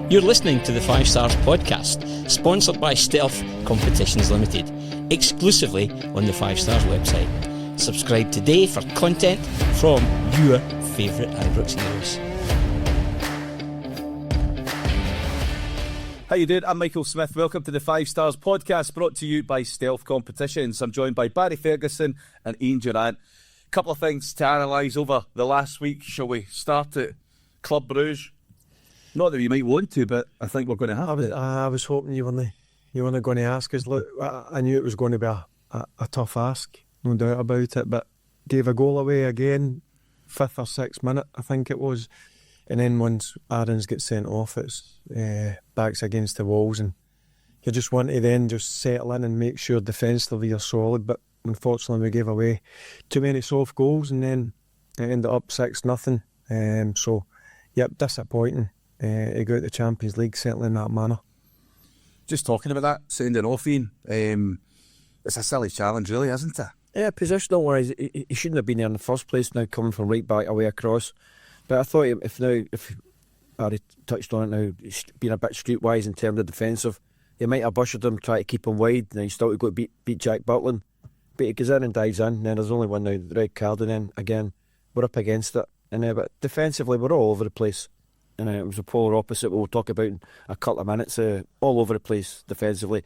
You're listening to the 5 Stars podcast, sponsored by Stealth Competitions Limited, exclusively on the 5 Stars website. Subscribe today for content from your favourite Ibrox heroes. How you doing? I'm Michael Smith. Welcome to the 5 Stars podcast, brought to you by Stealth Competitions. I'm joined by Barry Ferguson and Ian Durrant. A couple of things to analyse over the last week. Shall we start at Club Brugge? Not that we might want to, but I think we're going to have it. I was hoping you weren't going to ask us. Look, I knew it was going to be a tough ask, no doubt about it, but gave a goal away again, 5th or 6th minute, I think it was. And then once Aarons gets sent off, it's backs against the walls, and you just want to then just settle in and make sure defensively you're solid. But unfortunately, we gave away too many soft goals, and then it ended up 6-0. So, yep, disappointing. To go out the Champions League certainly in that manner. Just talking about that, sending off Ian, it's a silly challenge really, isn't it? Yeah, positional wise, he shouldn't have been there in the first place now, coming from right back away across. But I thought if Barry touched on it now, being a bit streetwise in terms of defensive, he might have ushered him, try to keep him wide, and then he still got to beat Jack Butland. But he goes in and dives in, and then there's only one now, the red card, and then again, we're up against it. But defensively, we're all over the place. And it was a polar opposite we'll talk about in a couple of minutes. All over the place defensively,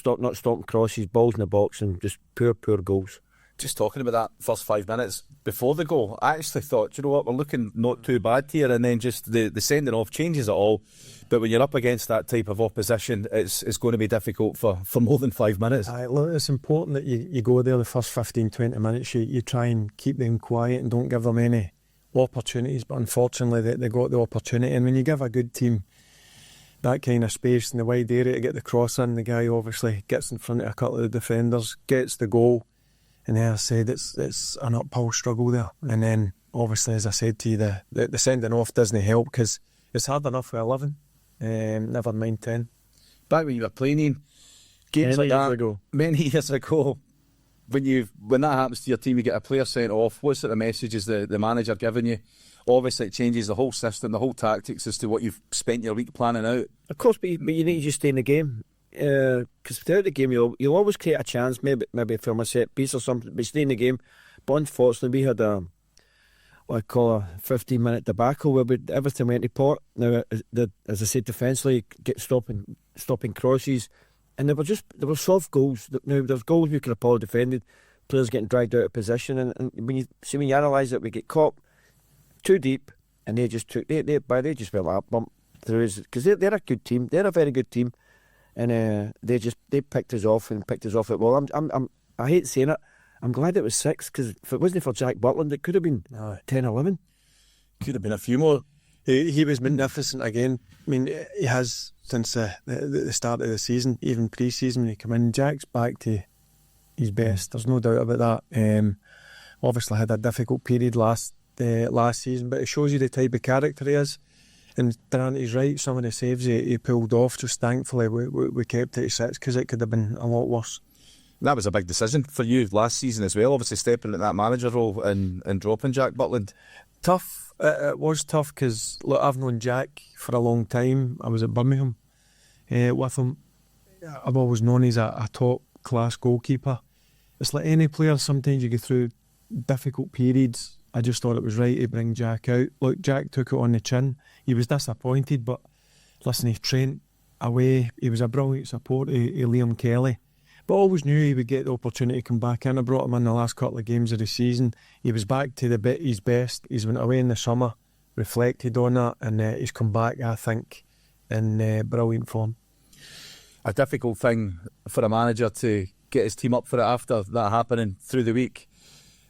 not stopping crosses, balls in the box, and just poor goals. Just talking about that first 5 minutes before the goal, I actually thought, you know what, we're looking not too bad here, and then just the sending off changes it all. But when you're up against that type of opposition, it's going to be difficult for more than 5 minutes. Look, it's important that you go there the first 15-20 minutes, you try and keep them quiet and don't give them any opportunities, but unfortunately they got the opportunity. And when you give a good team that kind of space in the wide area to get the cross in, the guy obviously gets in front of a couple of the defenders, gets the goal, and as I said, it's an uphill struggle there. And then obviously, as I said to you, the sending off doesn't help, because it's hard enough with 11, never mind 10. Back when you were playing in games like that many years ago, when that happens to your team, you get a player sent off, what sort of message is the manager giving you? Obviously it changes the whole system, the whole tactics as to what you've spent your week planning out. Of course, but you need to just stay in the game, because without the game you'll always create a chance, maybe from a set piece or something, but stay in the game. But unfortunately we had what I call a 15-minute debacle where everything went to pot. Now, as I said, defensively, get stopping crosses. And there were soft goals. Now, there's goals we could have probably defended, players getting dragged out of position. And when you analyse it, we get caught too deep, and they just went like bump through us, because they're a good team. They're a very good team, and they picked us off at well. I hate saying it. I'm glad it was 6, because if it wasn't for Jack Butland, it could have been 10, 11. Could have been a few more. He was magnificent again. I mean, he has since the start of the season, even pre-season when he came in. Jack's back to his best. There's no doubt about that. Obviously had a difficult period last season, but it shows you the type of character he is. And Durrant is right. Some of the saves he pulled off, just thankfully we kept it at 6, because it could have been a lot worse. That was a big decision for you last season as well, obviously stepping into that manager role and dropping Jack Butland. Tough. It was tough, because look, I've known Jack for a long time. I was at Birmingham with him. I've always known he's a top class goalkeeper. It's like any player, sometimes you go through difficult periods. I just thought it was right to bring Jack out. Look, Jack took it on the chin. He was disappointed, but listen, he Trent away. He was a brilliant support of Liam Kelly. But I always knew he would get the opportunity to come back in. I brought him in the last couple of games of the season. He was back to his best. He's went away in the summer, reflected on that, and he's come back, I think, in brilliant form. A difficult thing for a manager to get his team up for it after that happening through the week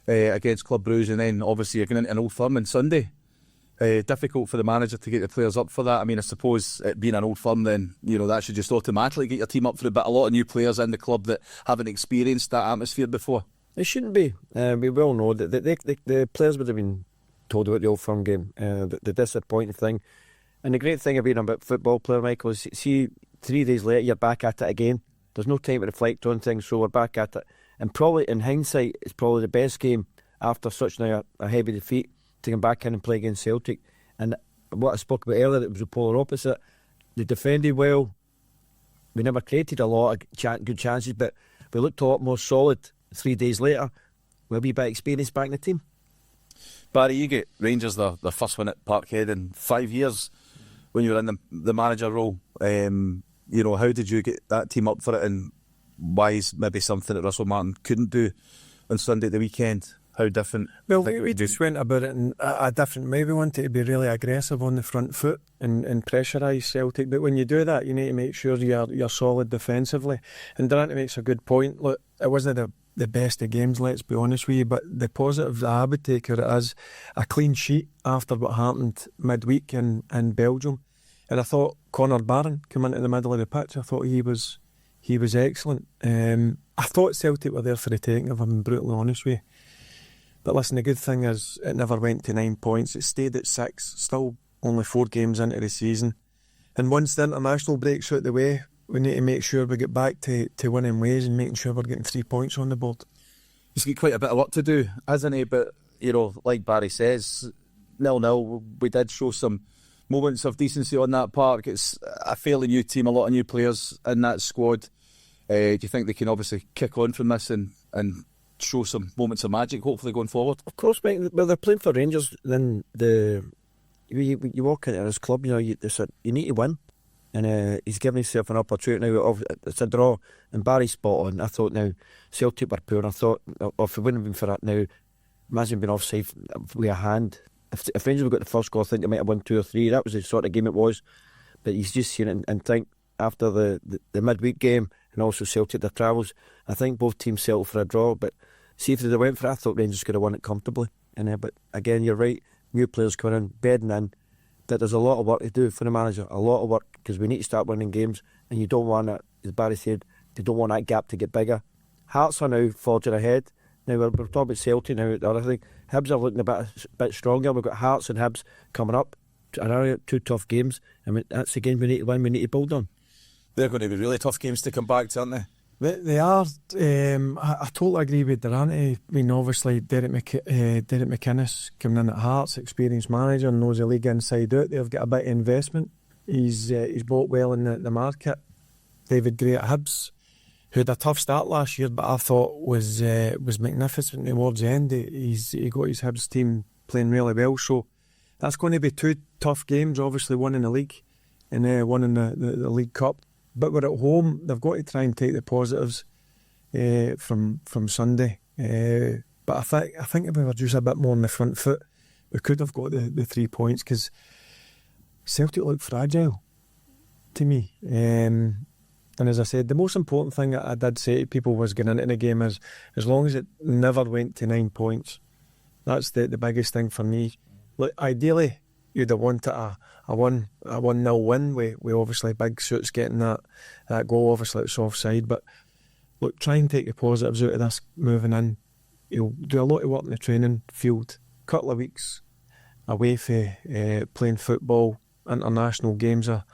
against Club Brugge, and then obviously you're going into an Old Firm on Sunday. Difficult for the manager to get the players up for that. I mean, I suppose it being an Old Firm, then that should just automatically get your team up for it. But a lot of new players in the club that haven't experienced that atmosphere before. It shouldn't be. We well know that the players would have been told about the Old Firm game. The disappointing thing, and the great thing of being a football player, Michael, is see 3 days later you're back at it again. There's no time to reflect on things, so we're back at it. And probably in hindsight, it's probably the best game after such a heavy defeat to come back in and play against Celtic. And what I spoke about earlier, it was a polar opposite. they defended well. We never created a lot of good chances, but we looked a lot more solid 3 days later. We'll be back experienced back in the team. Barry, you get Rangers their first win at Parkhead in 5 years when you were in the manager role. How did you get that team up for it, and why is maybe something that Russell Martin couldn't do on Sunday at the weekend? How different? Well, we just went about it in a different way. We wanted to be really aggressive on the front foot and pressurise Celtic. But when you do that, you need to make sure you're solid defensively. And Durrant makes a good point. Look, it wasn't the best of games, let's be honest with you, but the positive that I would take out of it is a clean sheet after what happened midweek in Belgium. And I thought Conor Barron came into the middle of the pitch. I thought he was excellent. I thought Celtic were there for the taking, if I'm brutally honest with you. But listen, the good thing is it never went to 9 points. It stayed at 6, still only 4 games into the season. And once the international breaks out the way, we need to make sure we get back to winning ways and making sure we're getting 3 points on the board. He's got quite a bit of work to do, hasn't he? But, like Barry says, 0-0, we did show some moments of decency on that park. It's a fairly new team, a lot of new players in that squad. Do you think they can obviously kick on from this and show some moments of magic, hopefully, going forward? Of course, mate. Well, they're playing for Rangers. Then you walk into this club, you need to win. And he's given himself an opportunity. Now, it's a draw, and Barry's spot on. I thought now Celtic were poor. I thought, if it wouldn't have been for that now, imagine being offside with a hand. If Rangers would got the first goal, I think they might have won 2 or 3. That was the sort of game it was. But he's just seen it and think after the midweek game and also Celtic their travels, I think both teams settled for a draw. But see if they went for it, I thought Rangers could have won it comfortably. But again, you're right. New players coming in, bedding in. That there's a lot of work to do for the manager, a lot of work, because we need to start winning games, and you don't want that, as Barry said, they don't want that gap to get bigger. Hearts are now forging ahead. Now we're talking about Celtic now. The other thing, Hibs are looking a bit stronger. We've got Hearts and Hibs coming up. Another 2 tough games. That's the game we need to win. We need to build on. They're going to be really tough games to come back to, aren't they? They are. I totally agree with Durrant. I mean, obviously, Derek McInnes coming in at Hearts, experienced manager, knows the league inside out. They've got a bit of investment. He's bought well in the market. David Gray at Hibs, who had a tough start last year, but I thought was magnificent towards the end. He got his Hibs team playing really well. So that's going to be 2 tough games. Obviously, one in the league and one in the League Cup. But we're at home. They've got to try and take the positives from Sunday. But I think if we were just a bit more on the front foot, we could have got the 3 points, because Celtic look fragile to me. And as I said, the most important thing I did say to people was going into the game is, as long as it never went to 9 points, that's the biggest thing for me. Look, ideally, you'd have wanted a 1-0 win with obviously Big Suits getting that goal. Obviously it's offside, but look, try and take the positives out of this moving in. You'll do a lot of work in the training field, couple of weeks away for playing football. International games are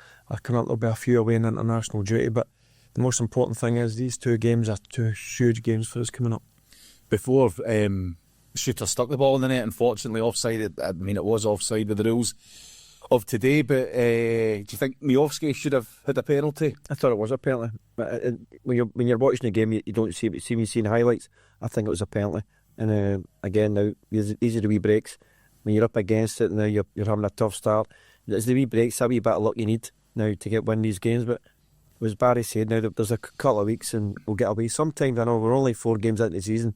coming up. There'll be a few away in international duty, but the most important thing is these 2 games are 2 huge games for us coming up. Before Shooter stuck the ball in the net, unfortunately offside. I mean, it was offside with the rules of today, but do you think Miovski should have had a penalty? I thought it was a penalty. But when you're watching the game, you don't see it. See me seeing highlights, I think it was a penalty. And again, now these are the wee breaks. When you're up against it, now you're having a tough start. It's the wee breaks, a wee bit of luck you need now to win these games. But as Barry said, now there's a couple of weeks and we'll get away. Sometimes, I know we're only 4 games into the season,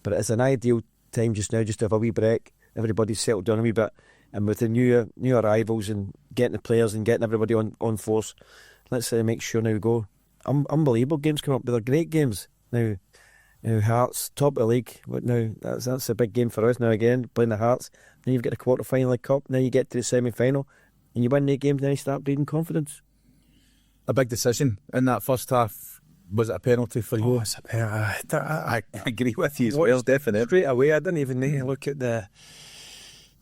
but it's an ideal time just now, just to have a wee break. Everybody's settled down a wee bit, and with the new arrivals and getting the players and getting everybody on force, let's make sure now we go. Unbelievable games come up. They're great games now. Hearts top of the league. Now that's a big game for us now. Again, playing the Hearts. Then you've got the quarter final of Cup. Now you get to the semi final, and you win the games. Now you start breeding confidence. A big decision in that first half. Was it a penalty for you? It's a penalty. I agree with you as well, definitely. Straight away, I didn't even need to look at the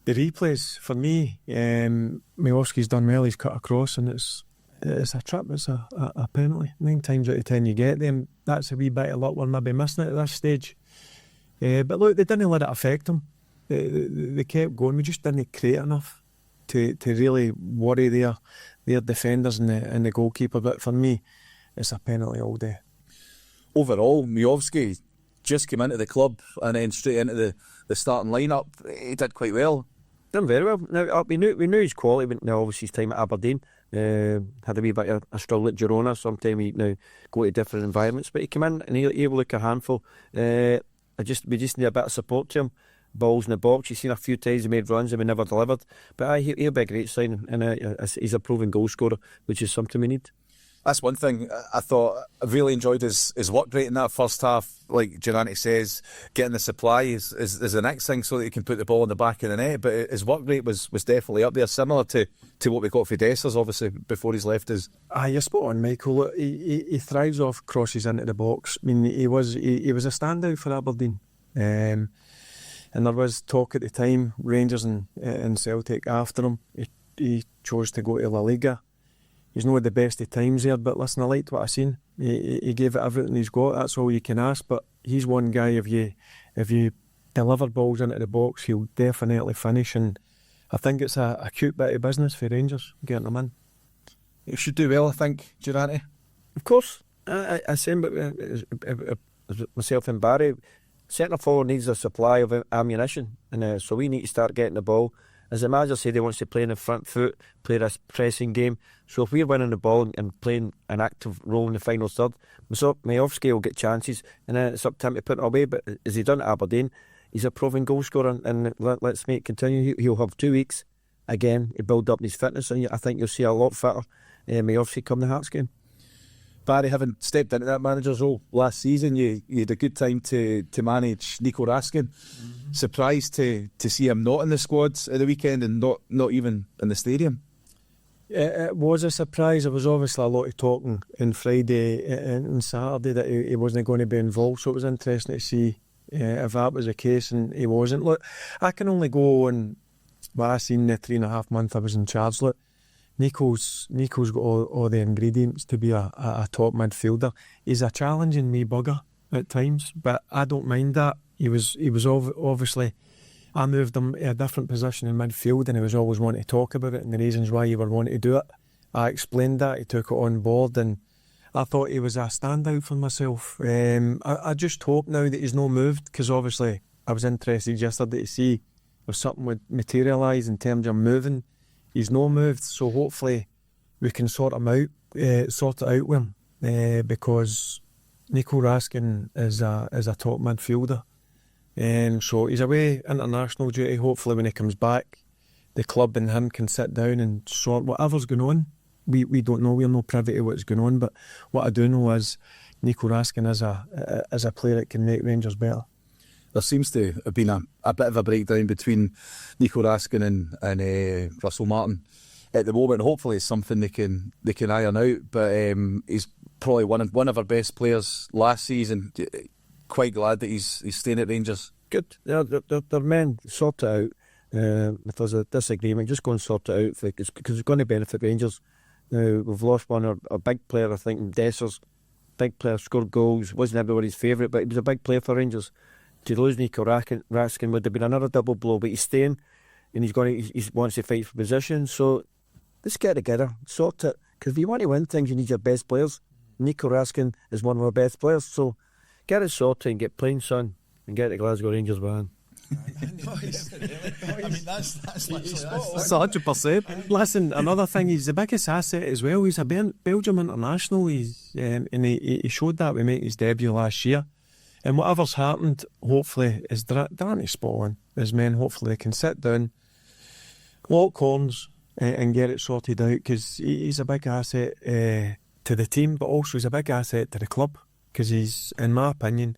replays. For me, Miovski's done well. He's cut across, and it's a trip. It's a penalty. 9 times out of 10 you get them. That's a wee bit of luck we're maybe missing it at this stage. But look, they didn't let it affect them. They kept going. We just didn't create enough. to really worry their defenders and the goalkeeper. But for me, it's a penalty all day. Overall, Miovski just came into the club and then straight into the starting lineup. He did quite well. Done very well. Now we knew his quality. But now obviously his time at Aberdeen had a wee bit of a struggle at Girona. Sometimes he now go to different environments, but he came in and he will look a handful. We just need a bit of support to him. Balls in the box. You've seen a few times he made runs and we never delivered. But he'll be a great sign, and he's a proven goal scorer, which is something we need. That's one thing I thought. I really enjoyed his work rate in that first half. Like Durrant says, getting the supply is the next thing so that he can put the ball in the back of the net. But his work rate was definitely up there, similar to what we got for Dessers, obviously, before he's left us. You're spot on, Michael. Look, he thrives off crosses into the box. I mean, he was a standout for Aberdeen. And there was talk at the time, Rangers and Celtic after him. He chose to go to La Liga. He's not the best of times there, but listen, I liked what I seen. He gave it everything he's got. That's all you can ask. But he's one guy. If you deliver balls into the box, he'll definitely finish. And I think it's a cute bit of business for Rangers getting him in. He should do well, I think, Durrant. Of course, I said, but myself and Barry, centre forward needs a supply of ammunition, and so we need to start getting the ball. As the manager said, he wants to play in the front foot, play this pressing game. So if we're winning the ball and playing an active role in the final third, Miovski will get chances, and then it's up to him to put it away. But as he done at Aberdeen, he's a proven goal scorer, and let's make it continue. He'll have 2 weeks again to build up his fitness, and I think you'll see a lot fitter Miovski come the Hearts game. Barry, having stepped into that manager's role last season, you had a good time to manage Nico Raskin. Mm-hmm. Surprised to see him not in the squad at the weekend and not even in the stadium? It was a surprise. There was obviously a lot of talking on Friday and Saturday that he wasn't going to be involved, so it was interesting to see if that was the case, and he wasn't. Look, I can only go on what I seen the 3.5 months I was in charge. Look, Nico's got all the ingredients to be a top midfielder. He's a challenging wee bugger at times, but I don't mind that. He was obviously, I moved him to a different position in midfield, and he was always wanting to talk about it and the reasons why he were wanting to do it. I explained that, he took it on board, and I thought he was a standout for myself. I just hope now that he's not moved, because obviously I was interested yesterday to see if something would materialise in terms of moving. He's not moved, so hopefully we can sort it out with him, because Nico Raskin is a top midfielder. So he's away international duty. Hopefully when he comes back, the club and him can sit down and sort whatever's going on. We don't know, we're not privy to what's going on, but what I do know is Nico Raskin is a player that can make Rangers better. There seems to have been a bit of a breakdown between Nico Raskin and Russell Martin at the moment. Hopefully it's something they can iron out, but he's probably one of our best players last season. Quite glad that he's staying at Rangers. Good. They're men, sort it out. If there's a disagreement, just go and sort it out, because it's going to benefit Rangers. Now, we've lost one, a big player, I think, Dessers. Big player, scored goals, wasn't everybody's favourite, but he was a big player for Rangers. To lose Nico Raskin would have been another double blow, but he's staying, and he wants to fight for position. So let's get together, sort it, because if you want to win things, you need your best players. Nico Raskin is one of our best players, so get it sorted and get playing, son, and get the Glasgow Rangers behind. I mean, that's 100%. Listen, another thing, he's the biggest asset as well. He's a Belgium international. And he showed that we made his debut last year. And whatever's happened, hopefully, is Durrant spot on. His men, hopefully, they can sit down, lock horns, and get it sorted out, because he's a big asset to the team, but also he's a big asset to the club, because he's, in my opinion,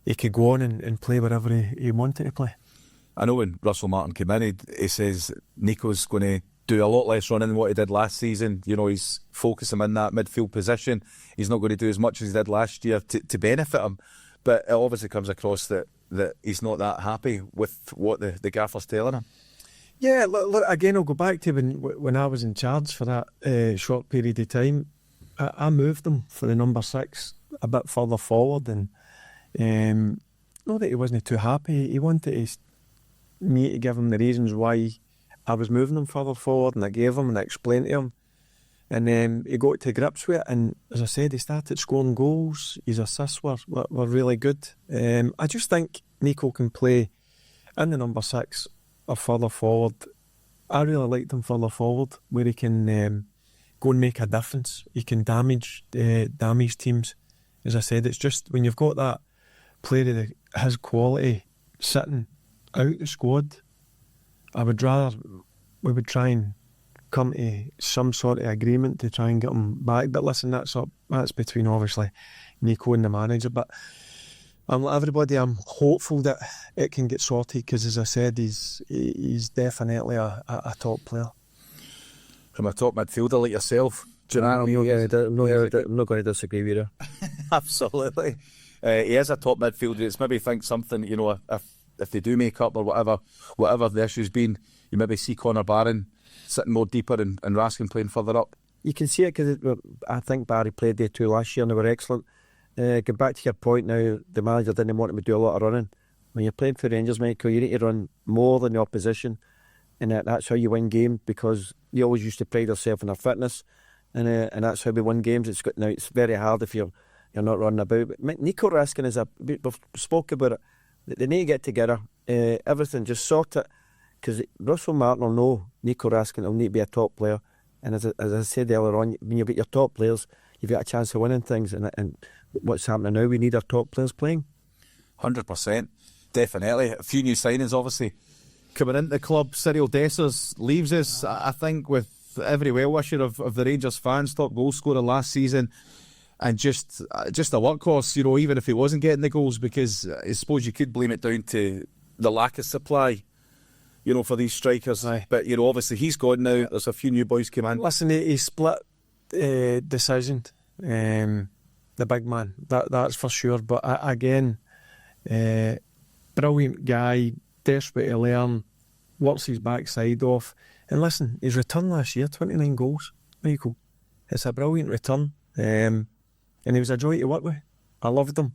he could go on and play wherever he wanted to play. I know when Russell Martin came in, he says Nico's going to do a lot less running than what he did last season. You know, he's focusing him in that midfield position. He's not going to do as much as he did last year to benefit him. But it obviously comes across that he's not that happy with what the gaffer's telling him. Yeah, look, again, I'll go back to when I was in charge for that short period of time. I moved him for the number 6 a bit further forward, and not that he wasn't too happy. He wanted me to give him the reasons why I was moving him further forward, and I gave him and I explained to him. And then he got to grips with it, and as I said, he started scoring goals. His assists were really good. I just think Nico can play in the number 6 or further forward. I really liked him further forward, where he can go and make a difference. He can damage teams. As I said, it's just when you've got that player of his quality sitting out the squad, I would rather we would try and come to some sort of agreement to try and get him back. But listen, that's between obviously Nico and the manager. But I'm like everybody, I'm hopeful that it can get sorted, because as I said, he's definitely a top player. From a top midfielder like yourself, Durrant, I'm not going to disagree with you. absolutely. He is a top midfielder. It's maybe think something, you know, if they do make up or whatever the issue's been, you maybe see Connor Barron sitting more deeper and Raskin playing further up. You can see it because I think Barry played there too last year and they were excellent. Get back to your point now, the manager didn't want him to do a lot of running. When you're playing for Rangers, Michael, you need to run more than the opposition, and that's how you win games, because you always used to pride yourself on their fitness, and that's how we win games. It's very hard if you're not running about. But Nico Raskin we've spoke about it. They need to get together. Everything, just sort it. Because Russell Martin will know Nico Raskin will need to be a top player. And as I said earlier on, when you've got your top players, you've got a chance of winning things. And what's happening now, we need our top players playing. 100%. Definitely. A few new signings, obviously, coming into the club. Cyril Dessers leaves us, I think, with every well-wisher of the Rangers fans. Top goal scorer last season. And just a workhorse, you know, even if he wasn't getting the goals, because I suppose you could blame it down to the lack of supply, you know, for these strikers. Aye. But, you know, obviously he's gone now. There's a few new boys come in. Listen, he split decision, the big man, that's for sure. But again, brilliant guy, desperate to learn, works his backside off. And listen, his return last year, 29 goals, Michael. It's a brilliant return. And he was a joy to work with. I loved him.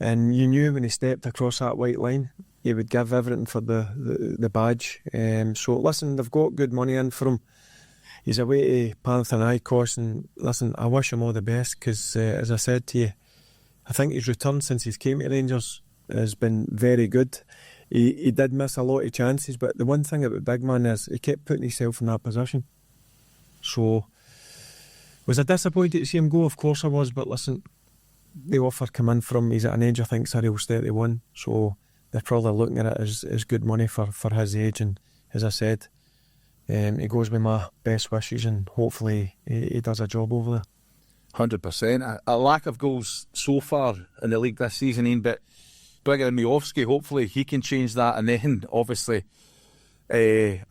And you knew when he stepped across that white line, he would give everything for the badge. So listen, they've got good money in for him. He's away to Panathinaikos, and listen, I wish him all the best, because as I said to you, I think his return since he's came to Rangers has been very good. He did miss a lot of chances, but the one thing about the big man is he kept putting himself in that position. So was I disappointed to see him go? Of course I was, but listen, the offer came in from him. He's at an age, I think Cyril's 31, so they're probably looking at it as good money for his age. And as I said, he goes with my best wishes, and hopefully he does a job over there. 100%. A lack of goals so far in the league this season, Ian, but bringing in Miovski, hopefully he can change that. And then obviously a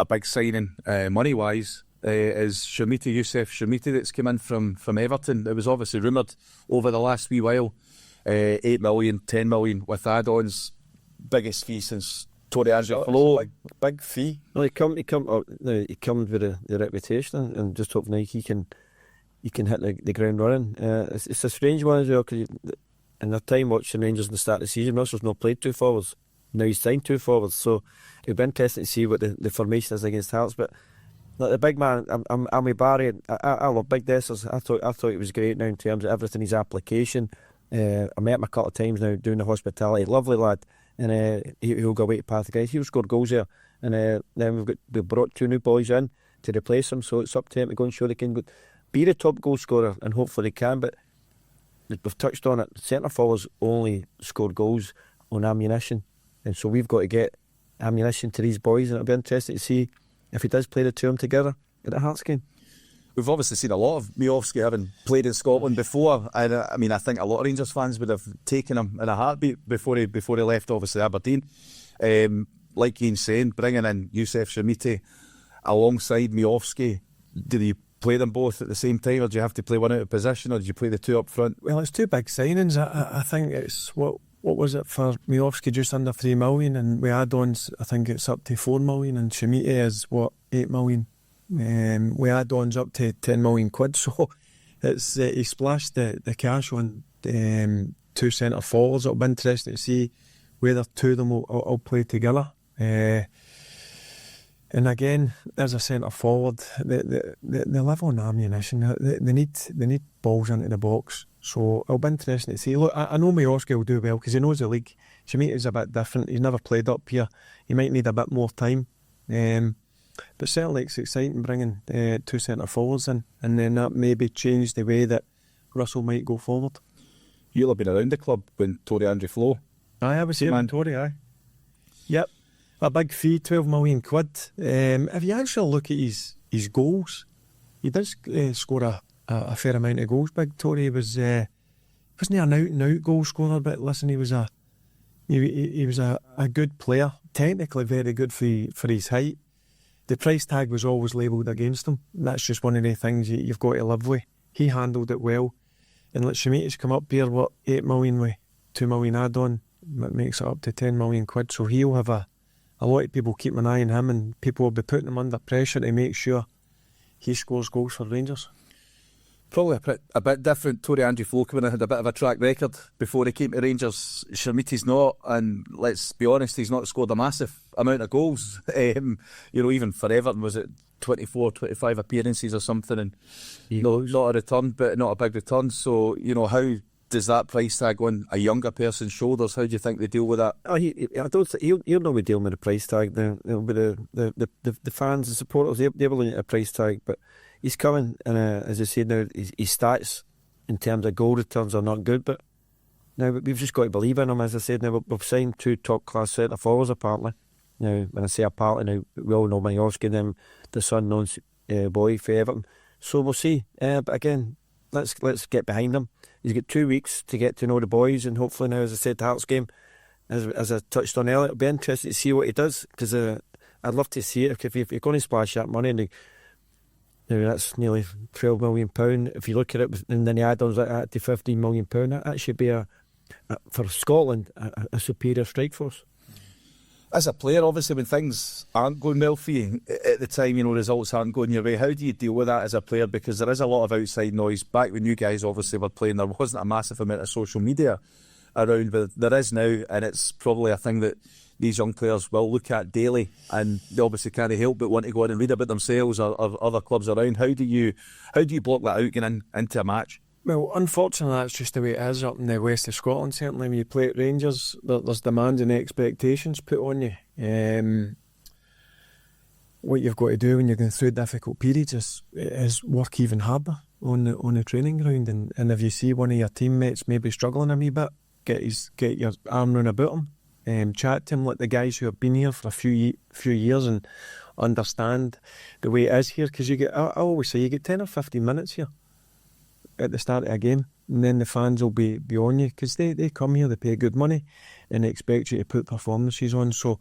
big signing money-wise is Youssef Shamiti, that's come in from Everton. It was obviously rumoured over the last wee while, 8 million, 10 million with add-ons, biggest fee since Tony Angelo. Big fee. No, he comes with the reputation, and just hoping he can hit the ground running. It's a strange one as well, because in the time watching Rangers in the start of the season, Russell's not played 2 forwards. Now he's signed 2 forwards, so it'll be interesting to see what the formation is against Hearts. But like the big man, I'm with Barry. I love Big Dessers. I thought he was great now in terms of everything, his application. I met him a couple of times now doing the hospitality. Lovely lad. And he'll go away to Pathfinder. He'll score goals there. And then we've brought 2 new boys in to replace him, so it's up to him to go and show they can be the top goal scorer, and hopefully they can. But we've touched on it, centre forwards only score goals on ammunition, and so we've got to get ammunition to these boys, and it'll be interesting to see if he does play the 2 of them together at the Hearts game. We've obviously seen a lot of Miovski having played in Scotland before. I mean, I think a lot of Rangers fans would have taken him in a heartbeat before he left, obviously, Aberdeen. Like Ian's saying, bringing in Youssef Shamiti alongside Miovski, did you play them both at the same time, or do you have to play one out of position, or did you play the 2 up front? Well, it's 2 big signings. I think it's, what was it for Miovski, just under 3 million, and with add-ons I think it's up to 4 million, and Shamiti is 8 million. We add-ons up to 10 million quid, so it's he splashed the cash on 2 centre forwards. It'll be interesting to see whether 2 of them will play together. And again, as a centre forward, they live on ammunition. They need balls into the box. So it'll be interesting to see. Look, I know Majorski will do well because he knows the league. Shemiti's a bit different. He's never played up here. He might need a bit more time. But certainly it's exciting bringing two centre forwards in, and then that maybe change the way that Russell might go forward. You'll have been around the club when Tory Andrew Flo. I was here with Tory, aye. Yep. A big fee, 12 million quid. If you actually look at his goals, he does score a fair amount of goals. Big Tory wasn't he an out-and-out goal scorer, but listen, he was a good player, technically very good for his height. The price tag was always labelled against him. That's just one of the things you've got to live with. He handled it well. And let Shemiti's come up here, 8 million with 2 million add-on, that makes it up to 10 million quid. So he'll have a lot of people keeping an eye on him, and people will be putting him under pressure to make sure he scores goals for Rangers. Probably a bit different. Tory Andrew Flo coming in had a bit of a track record before he came to Rangers. Shermiti's not, and let's be honest, he's not scored a massive amount of goals. Even for Everton, was it 24, 25 appearances or something, and not a return, but not a big return. So, how does that price tag on a younger person's shoulders? How do you think they deal with that? I don't think he'll not be dealing with the price tag. It'll be the fans, the supporters. They're looking at a price tag, but he's coming, and as I said now, his stats in terms of goal returns are not good. But now we've just got to believe in him. As I said, now we've signed 2 top class centre forwards apparently. Now, when I say apparently, now we all know Majorski, them the son knows boy for Everton. So we'll see. But again, let's get behind him. He's got 2 weeks to get to know the boys, and hopefully now, as I said, the Hearts game, as I touched on earlier, it'll be interesting to see what he does, because I'd love to see it. If you're going to splash that money, and that's nearly £12 million. If you look at it, and then the add-ons like that to £15 million, that should be for Scotland a superior strike force. As a player, obviously, when things aren't going well for you at the time, results aren't going your way, how do you deal with that as a player? Because there is a lot of outside noise. Back when you guys obviously were playing, there wasn't a massive amount of social media around, but there is now, and it's probably a thing that these young players will look at daily, and they obviously can't help but want to go on and read about themselves or other clubs around. How do you block that out getting into a match? Well, unfortunately, that's just the way it is up in the west of Scotland. Certainly, when you play at Rangers, there's demands and expectations put on you. What you've got to do when you're going through difficult periods is work even harder on the training ground. And if you see one of your teammates maybe struggling a wee bit, get your arm round about him, chat to him like the guys who have been here for a few years and understand the way it is here. Because I always say, you get 10 or 15 minutes here at the start of a game, and then the fans will be on you, because they come here, they pay good money, and they expect you to put performances on. So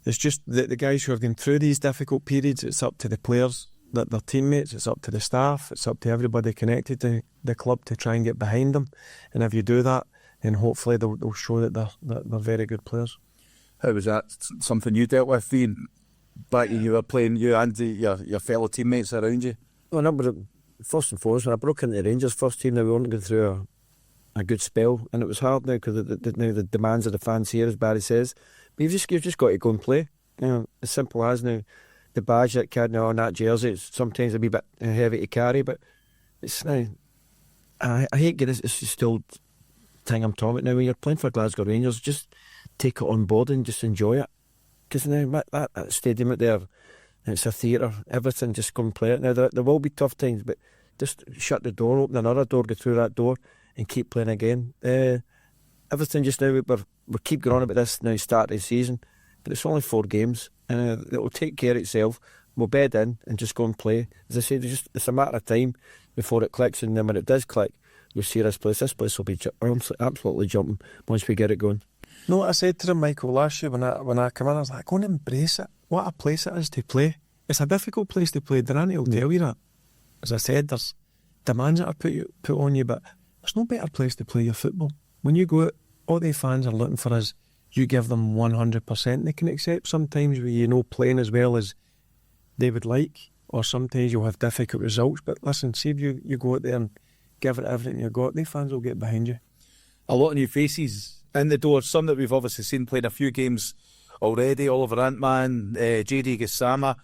it's just the guys who have gone through these difficult periods, it's up to the players, their teammates, it's up to the staff, it's up to everybody connected to the club to try and get behind them. And if you do that, then hopefully they'll show that they're very good players. How was that something you dealt with, Ian, back when you were playing, you and your fellow teammates around you? Well, first and foremost, when I broke into the Rangers first team, now we weren't going through a good spell, and it was hard now because the demands of the fans here, as Barry says. But you've just got to go and play. As simple as now, the badge that carrying on that jersey, it's sometimes a wee bit heavy to carry, but it's now. I hate getting it's still thing I'm talking about now. When you're playing for Glasgow Rangers, just take it on board and just enjoy it. Because now that stadium out there, it's a theatre, everything, just go and play it. Now, there will be tough times, but just shut the door, open another door, go through that door, and keep playing again. Everything just now, we keep going on about this now, start of the season, but it's only 4 games, and it will take care of itself. We'll bed in and just go and play. As I said, it's a matter of time before it clicks, and then when it does click, you'll see this place. This place will be absolutely jumping once we get it going. No, I said to him, Michael, last year when I come in, I was like, go and embrace it. What a place it is to play. It's a difficult place to play. Durrant will tell you that. As I said, there's demands that are put on you, but there's no better place to play your football. When you go out, all the fans are looking for is you give them 100%. They can accept sometimes where playing as well as they would like, or sometimes you'll have difficult results. But listen, see if you go out there and give it everything you got, the fans will get behind you. A lot of new faces in the door, some that we've obviously seen playing a few games already. Oliver Antman, JD Gassama.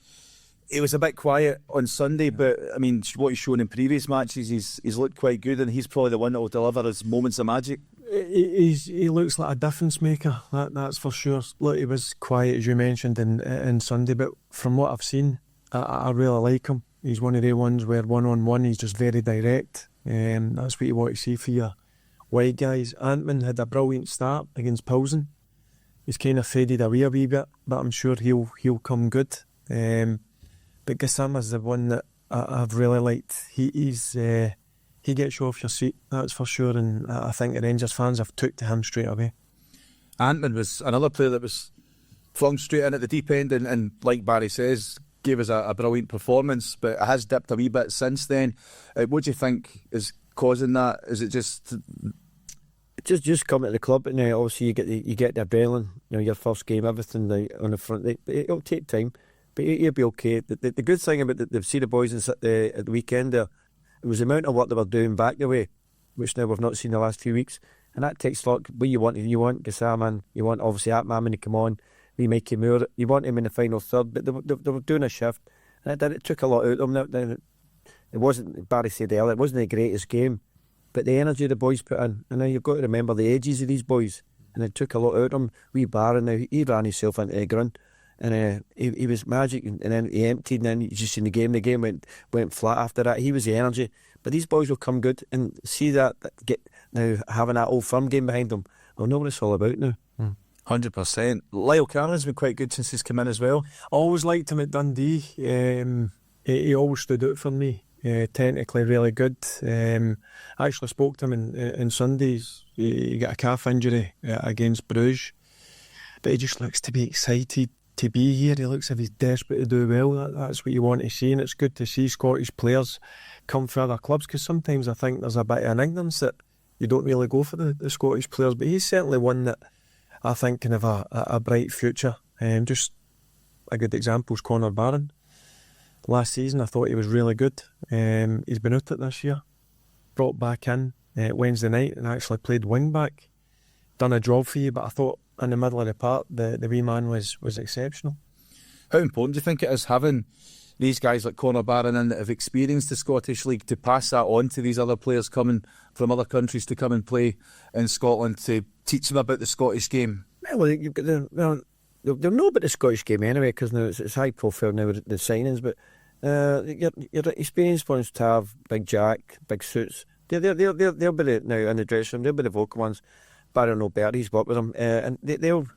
He was a bit quiet on Sunday, but I mean, what he's shown in previous matches, he's looked quite good, and he's probably the one that will deliver his moments of magic. He looks like a difference maker, that's for sure. Look, he was quiet, as you mentioned, in Sunday, but from what I've seen, I really like him. He's one of the ones where one-on-one he's just very direct. That's what you want to see for your wide guys. Antman had a brilliant start against Pilsen. He's kind of faded away a wee bit, but I'm sure he'll come good. But Gassama's the one that I've really liked. He gets you off your seat, that's for sure, and I think the Rangers fans have took to him straight away. Antman was another player that was flung straight in at the deep end, and like Barry says, gave us a brilliant performance, but it has dipped a wee bit since then. What do you think is causing that? Is it just come to the club, and obviously you get the adrenaline, your first game, everything on the front. It'll take time, but you'll be okay. The good thing about they've seen the boys at the weekend there, it was the amount of work they were doing back the way, which now we've not seen the last few weeks, and that takes luck. But you want Gassama, you want obviously Atman when he come on, we Mikey Moore, you want him in the final third, but they were doing a shift, and it took a lot out of them. It wasn't, Barry said earlier, it wasn't the greatest game, but the energy the boys put in, and now you've got to remember the ages of these boys, and it took a lot out of them. Wee Barron, now he ran himself into the ground, and he was magic, and then he emptied, and then you just in the game went flat after that. He was the energy, but these boys will come good, and see that get now having that Old Firm game behind them, they'll know what it's all about now. 100%. Lyle Cameron's been quite good since he's come in as well. I always liked him at Dundee. He always stood out for me. Technically really good. I actually spoke to him in Sundays. He got a calf injury against Bruges, but he just looks to be excited to be here. He looks as if he's desperate to do well. That's what you want to see, and it's good to see Scottish players come for other clubs, because sometimes I think there's a bit of an ignorance that you don't really go for the Scottish players, but he's certainly one that I think can have a bright future. Just a good example is Connor Barron. Last season I thought he was really good. He's been out it this year, brought back in Wednesday night and actually played wing back. Done a job for you, but I thought in the middle of the park the wee man was exceptional. How important do you think it is having these guys like Connor Barron in that have experienced the Scottish League to pass that on to these other players coming from other countries to come and play in Scotland, to teach them about the Scottish game? Well, you've got they'll know about the Scottish game anyway, because now it's high profile now with the signings, but your experienced ones to have Big Jack, Big Suits, they'll be now in the dressing room, they'll be the vocal ones. Barry no better, he's worked with them, and they'll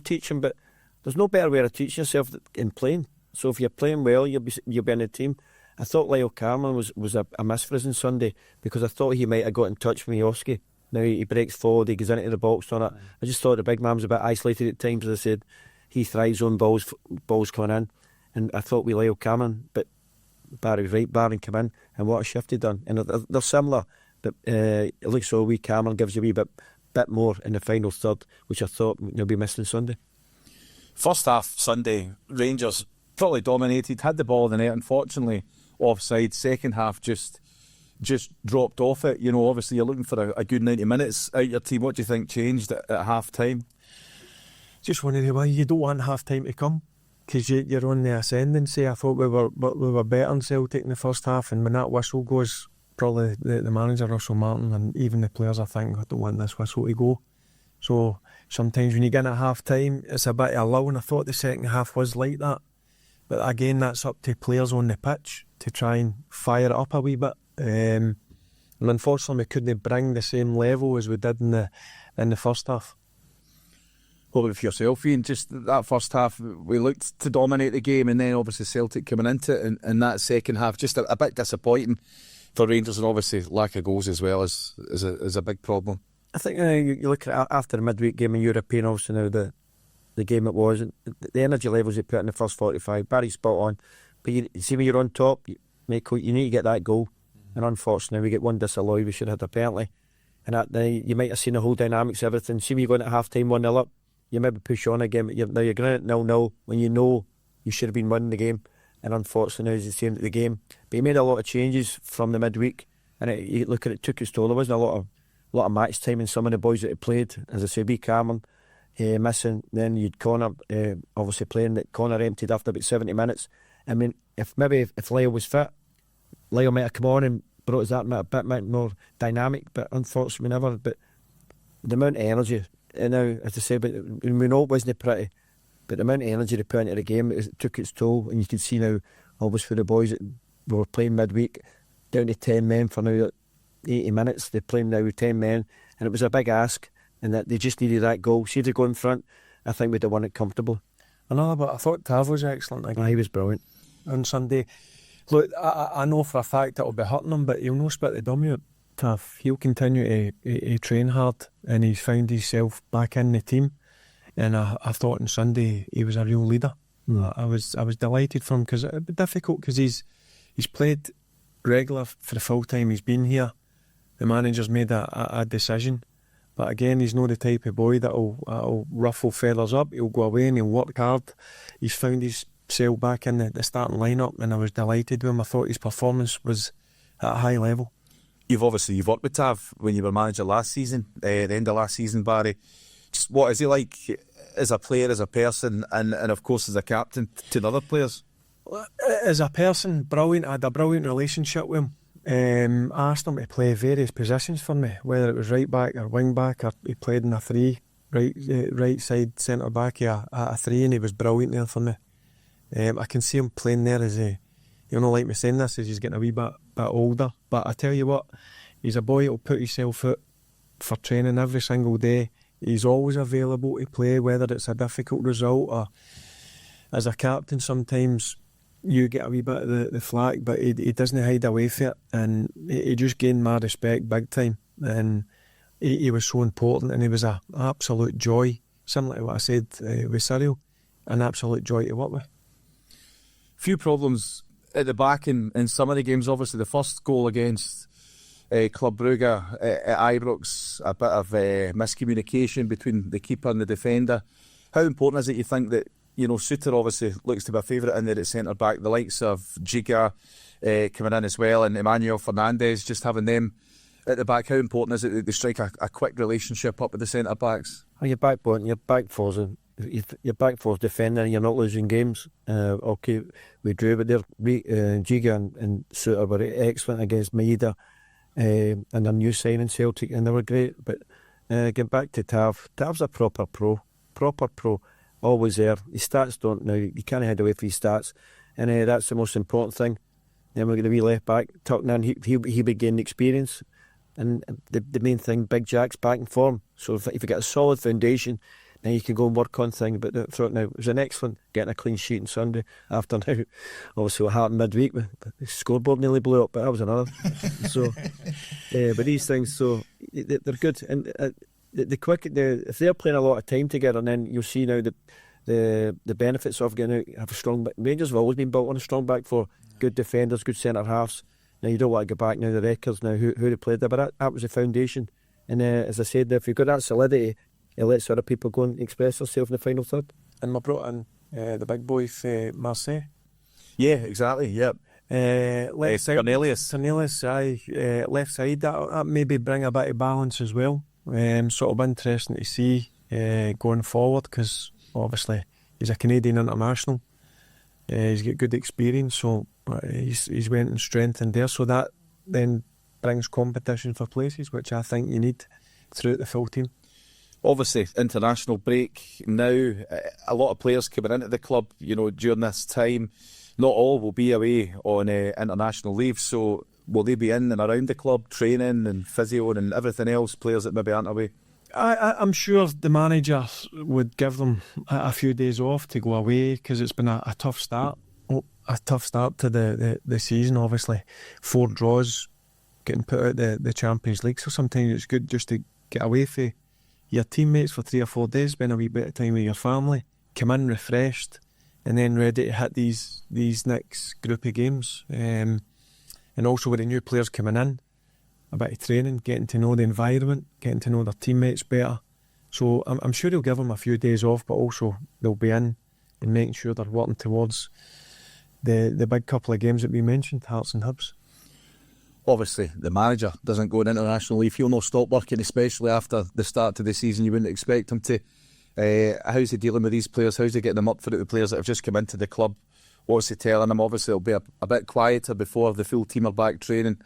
teach him, but there's no better way to teach yourself in playing. So if you're playing well, you'll be in the team. I thought Lyle Cameron was a miss for us on Sunday, because I thought he might have got in touch with Miovski. Now he breaks forward, he goes into the box on it. I just thought the big man was a bit isolated at times, as I said. He thrives on balls coming in, and I thought with Lyle Cameron, but Barry was right. Barry came in, and what a shift he done. And they're similar, but it looks so wee Cameron gives you a wee bit more in the final third, which I thought they'll be missing Sunday. First half Sunday, Rangers probably dominated, had the ball in the net, unfortunately offside. Second half just dropped off it. Obviously you're looking for a good 90 minutes out your team. What do you think changed at half time? Just one of the ways, you don't want half time to come, because you're on the ascendancy. I thought we were better in Celtic in the first half, and when that whistle goes, probably the manager Russell Martin and even the players, I think, I don't want this whistle to go. So sometimes when you get in at half time, it's a bit of a lull, and I thought the second half was like that. But again, that's up to players on the pitch to try and fire it up a wee bit. And unfortunately we couldn't bring the same level as we did in the first half. What about for yourself, Ian? Just that first half, we looked to dominate the game, and then obviously Celtic coming into it, and that second half just a bit disappointing for Rangers, and obviously lack of goals as well is a big problem. I think you look at after the midweek game in European, obviously now the game it was, the energy levels they put in the first 45, Barry's spot on, but you see when you're on top, Michael, you need to get that goal, and unfortunately we get one disallowed. We should have had a penalty, and that day you might have seen the whole dynamics of everything. See when you're going at half time 1-0 up, you maybe push on again, but you're going at 0-0 when you know you should have been winning the game, and unfortunately now it's the same at the game. But he made a lot of changes from the midweek, and you look at it, took his toll. There wasn't a lot of match time in some of the boys that had played. As I say, B. Cameron, missing. Then you'd Connor, obviously playing that Connor emptied after about 70 minutes. I mean, if Lyle was fit, Lyle might have come on and brought us that a bit more dynamic, but unfortunately never. But the amount of energy, and now, as I say, but we know it wasn't pretty, but the amount of energy they put into the game, it took its toll, and you can see now, always for the boys that were playing midweek, down to 10 men for now 80 minutes, they're playing now with 10 men, and it was a big ask, and that they just needed that goal. See, to go in front, I think we'd have won it comfortable. But I thought Tav was excellent again. He was brilliant on Sunday. Look, I know for a fact it'll be hurting him, but he'll no spit the dummy out, Tav. He'll continue to train hard, and he's found himself back in the team. And I thought on Sunday he was a real leader. I was delighted for him, because it'd be difficult, because he's played regular for the full time he's been here. The manager's made a decision, but again, he's not the type of boy that'll ruffle feathers up. He'll go away and he'll work hard. He's found himself back in the starting lineup, and I was delighted with him. I thought his performance was at a high level. You've worked with Tav when you were manager last season, the end of last season, Barry. Just what is he like as a player, as a person, and of course as a captain to the other players? As a person, brilliant. I had a brilliant relationship with him. I asked him to play various positions for me, whether it was right back or wing back, or he played in a 3, right side centre back, a 3, and he was brilliant there for me. I can see him playing there as like me saying this, as he's getting a wee bit older. But I tell you what, he's a boy who'll put himself out for training every single day. He's always available to play, whether it's a difficult result or as a captain sometimes you get a wee bit of the flack, but he doesn't hide away from it, and he just gained my respect big time, and he was so important, and he was an absolute joy, similar to what I said with Cyril, an absolute joy to work with. Few problems at the back in some of the games. Obviously the first goal against Club Brugge at Ibrox, a bit of miscommunication between the keeper and the defender. How important is it, you think, that Suter obviously looks to be a favourite in there at centre back, the likes of Giga coming in as well, and Emmanuel Fernandez, just having them at the back? How important is it that they strike a quick relationship up with the centre backs? Your back four's defending, and you're not losing games. Okay, we drew, but Giga and Suter were excellent against Maeda and their new signing Celtic, and they were great. But getting back to Tav's a proper pro, always there. His stats don't, now you can't head away from his stats, and that's the most important thing. Then we're going to be left back tucking in. He be gaining experience, and the main thing, Big Jack's back in form. So if you get a solid foundation, then you can go and work on things. But throughout now, it was an excellent getting a clean sheet on Sunday. After now, obviously what happened midweek, the scoreboard nearly blew up, but that was another. So, but these things, so they're good, and if they're playing a lot of time together, and then you'll see now the benefits of getting out. Have a strong back. Rangers have always been built on a strong back four, good defenders, good centre halves. Now you don't want to go back now the records now who they played there, but that was the foundation. And as I said, if you've got that solidity, it lets other people go and express themselves in the final third. And we brought in the big boy for Marseille. Yeah, exactly. Yep. Left side, Cornelius, left side. That maybe bring a bit of balance as well. Sort of interesting to see going forward, because obviously he's a Canadian international. He's got good experience, so he's went and strengthened there. So that then brings competition for places, which I think you need throughout the full team. Obviously, international break now. A lot of players coming into the club, during this time. Not all will be away on international leave, so will they be in and around the club, training and physio and everything else, players that maybe aren't away? I'm sure the manager would give them a few days off to go away, because it's been a tough start. A tough start to the season, obviously. 4 draws, getting put out the Champions League, so sometimes it's good just to get away from your teammates for 3 or 4 days, spend a wee bit of time with your family, come in refreshed, and then ready to hit these next group of games. And also with the new players coming in, a bit of training, getting to know the environment, getting to know their teammates better. So I'm sure he'll give them a few days off, but also they'll be in and making sure they're working towards the big couple of games that we mentioned, Hearts and Hibs. Obviously, the manager doesn't go on international leave. He'll not stop working, especially after the start of the season. You wouldn't expect him to. How's he dealing with these players? How's he getting them up for it? The players that have just come into the club, what's he telling them? Obviously it'll be a bit quieter before the full team are back training.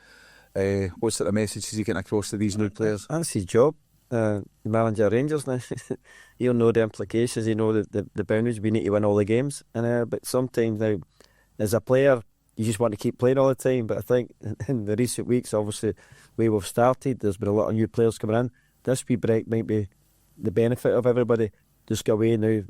What sort of message is he getting across to these new players? That's his job. Manager Rangers now. He'll know the implications, he'll know the boundaries. We need to win all the games. But sometimes now, as a player, you just want to keep playing all the time. But I think in the recent weeks, obviously, the way we've started, there's been a lot of new players coming in. This wee break might be the benefit of everybody. Just go away now,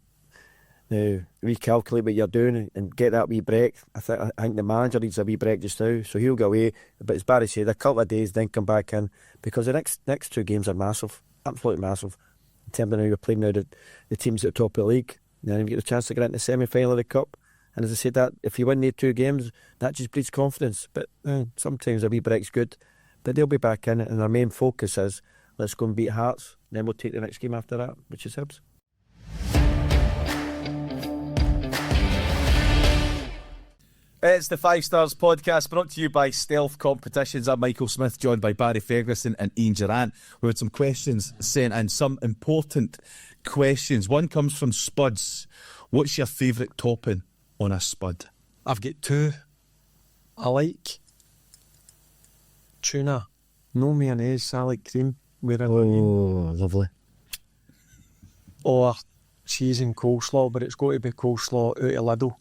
recalculate what you're doing and get that wee break. I think the manager needs a wee break just now, so he'll go away. But as Barry said, a couple of days, then come back in, because the next 2 games are massive, absolutely massive. In terms of now you're playing now the teams at the top of the league, then you get the chance to get into the semi-final of the cup. And as I said, that if you win these 2 games, that just breeds confidence. But sometimes a wee break's good. But they'll be back in it, and our main focus is let's go and beat Hearts. Then we'll take the next game after that, which is Hibs. It's the 5 Stars podcast, brought to you by Stealth Competitions. I'm Michael Smith, joined by Barry Ferguson and Ian Durrant. We had some questions sent in, some important questions. One comes from Spuds. What's your favourite topping on a spud? I've got 2. I like tuna, no mayonnaise. I like cream. Lovely. Or cheese and coleslaw, but it's got to be coleslaw out of Lidl.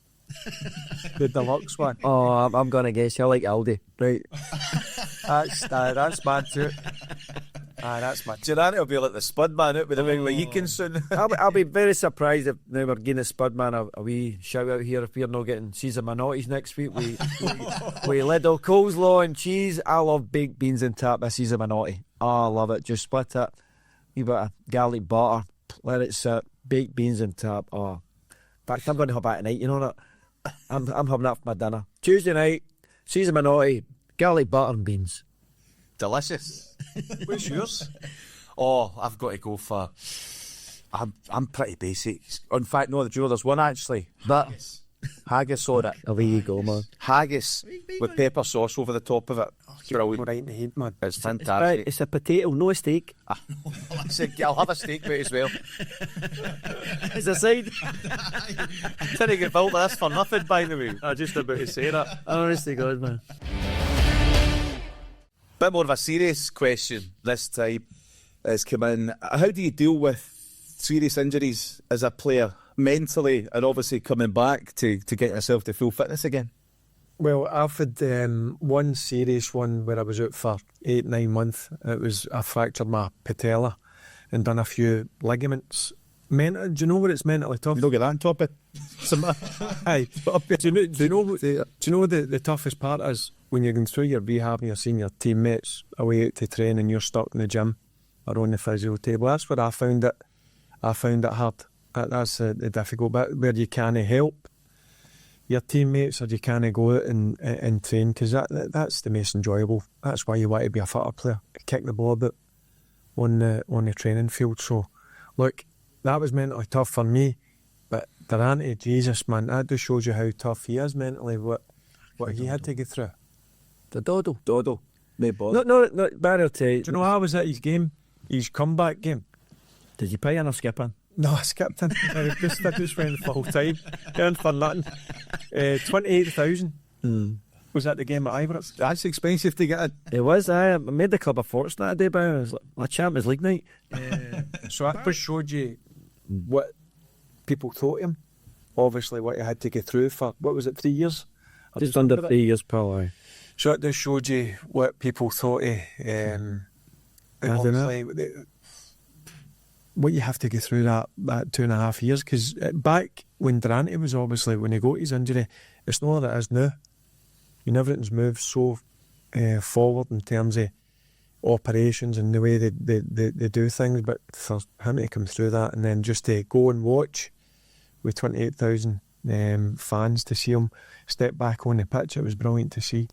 The deluxe one. Oh, I'm going to guess you like Aldi. Right. That's bad too. That's my. Durrant will be like the Spud man out with the wing Weekend soon. I'll be very surprised if now we're getting the Spud man a wee shout out here if we're not getting Caesar Minottis next week with Lidl coleslaw and cheese. I love baked beans and tap by Caesar Minotti. Oh, I love it. Just split it. Wee bit of garlic butter. Let it sit. Baked beans and tap. Oh, in fact, I'm going to have that tonight. You know that. I'm having that for my dinner. Tuesday night, Caesar Minotti, garlic butter and beans. Delicious. What's yours? Oh, I've got to go for. I'm pretty basic. In fact, no, there's one actually. But haggis on it. Away you go, man. Haggis with pepper sauce over the top of it. Brilliant. Right in the head, man. It's fantastic. Right, it's a potato, no a steak. I'll have a steak with it as well. It's a side. I didn't get built with this for nothing, by the way. I just about to say that. Honestly, God, man. Bit more of a serious question this time has come in. How do you deal with serious injuries as a player, mentally, and obviously coming back to get yourself to full fitness again? Well, I've had one serious one where I was out for 8-9 months. I fractured my patella and done a few ligaments. Do you know what it's mentally tough? You don't get that on top of Aye. Do you know the toughest part is when you're going through your rehab and you're seeing your teammates away out to train and you're stuck in the gym or on the physio table? That's where I found it hard. That's the difficult bit, where you can't help your teammates or you can't go out and train, because that's the most enjoyable. That's why you want to be a footer player, kick the ball about on the training field. So, look, that was mentally tough for me, but Durrant, Jesus, man, that just shows you how tough he is mentally, what he had to get through. The Doddle. No bother. No, Barry will tell you. Do you know how I was at his game? His comeback game? Did you pay in or skip in? No, I skipped in. I just went full time. Earned for nothing. 28,000 was at the game at Ibrox. That's expensive to get in. It was. I made the club a fortune that day, but it was like a Champions League night. So I just showed you what people thought of him. Obviously, what he had to get through for, what was it, 3 years? Just under 3 years, pal. Aye. So it just showed you what people thought of obviously, what you have to get through that 2.5 years. Because back when Durrant was obviously, when he got his injury, it's not that it is now. You know, everything's moved so forward in terms of operations and the way they do things. But for him to come through that and then just to go and watch with 28,000 fans to see him step back on the pitch, it was brilliant to see.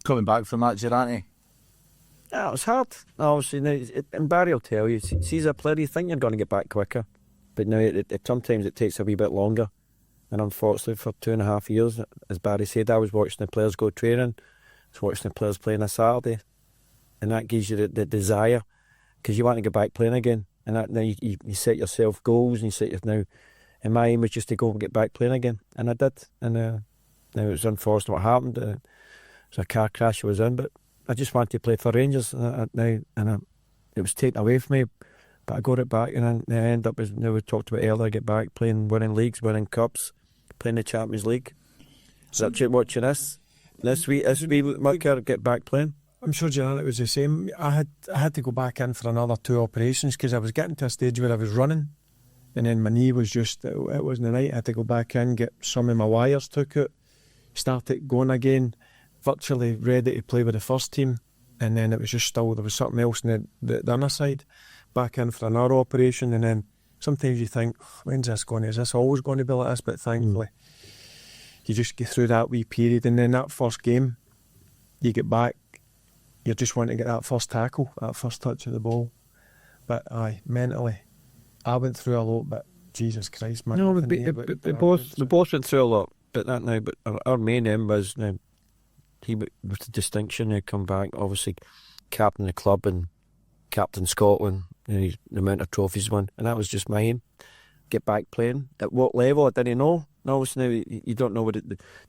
Coming back from that, Durrant? Yeah, it was hard. Obviously, and Barry will tell you, see as a player, you think you're going to get back quicker. But now, sometimes it takes a wee bit longer. And unfortunately, for 2.5 years, as Barry said, I was watching the players go training, I was watching the players play on a Saturday. And that gives you the desire, because you want to get back playing again. and now you set yourself goals, and you set your now. And my aim was just to go and get back playing again, and I did. And now it was unfortunate what happened. It was a car crash I was in, but I just wanted to play for Rangers it was taken away from me. But I got it back, and I end up, as we talked about earlier, I get back playing, winning leagues, winning cups, playing the Champions League. So watching this week, Mucker get back playing. I'm sure, Janet, it was the same. I had to go back in for another 2 operations because I was getting to a stage where I was running, and then my knee was just, it wasn't right. I had to go back in, get some of my wires took out, start it going again, virtually ready to play with the first team, and then it was just still, there was something else on the other side. Back in for another operation, and then sometimes you think, when's this going? Is this always going to be like this? But thankfully, you just get through that wee period, and then that first game, you get back, you're just wanting to get that first tackle, that first touch of the ball. But mentally, I went through a lot, but Jesus Christ, man. No, we both went through a lot, but our main aim was, he with the distinction, he'd come back, obviously captain the club and captain Scotland, the amount of trophies won, and that was just my aim. Get back playing. At what level, I didn't know. And obviously now you don't know what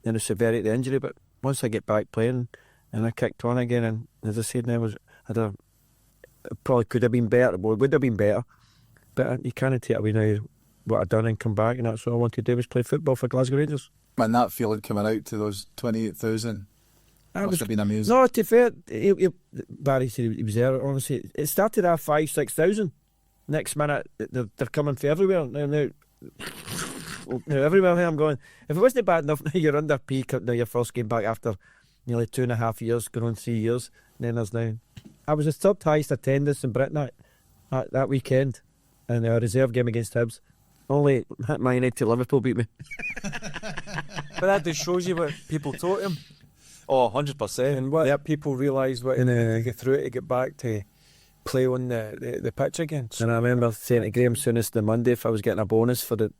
the severity of the injury, but once I get back playing and I kicked on again, and as I said, it probably could have been better, well, it would have been better, but you can't take away now what I'd done and come back, and that's what I wanted to do, was play football for Glasgow Rangers. And that feeling coming out to those 28,000 must have been amusing. No, to be fair, Barry said he was there. Honestly, it started at 5,000-6,000. Next minute, they're coming from everywhere. Now, everywhere I'm going. If it wasn't bad enough, now you're under peak. Now your first game back after nearly 2.5 years, going on 3 years. And then there's now. I was the third highest attendance in Britain that weekend, and a reserve game against Hibs. Only Man United Liverpool beat me. But that just shows you what people taught him. Oh, 100%. And what people realised what to get through it, to get back to play on the pitch again. And I remember saying to Graham Souness the Monday if I was getting a bonus for the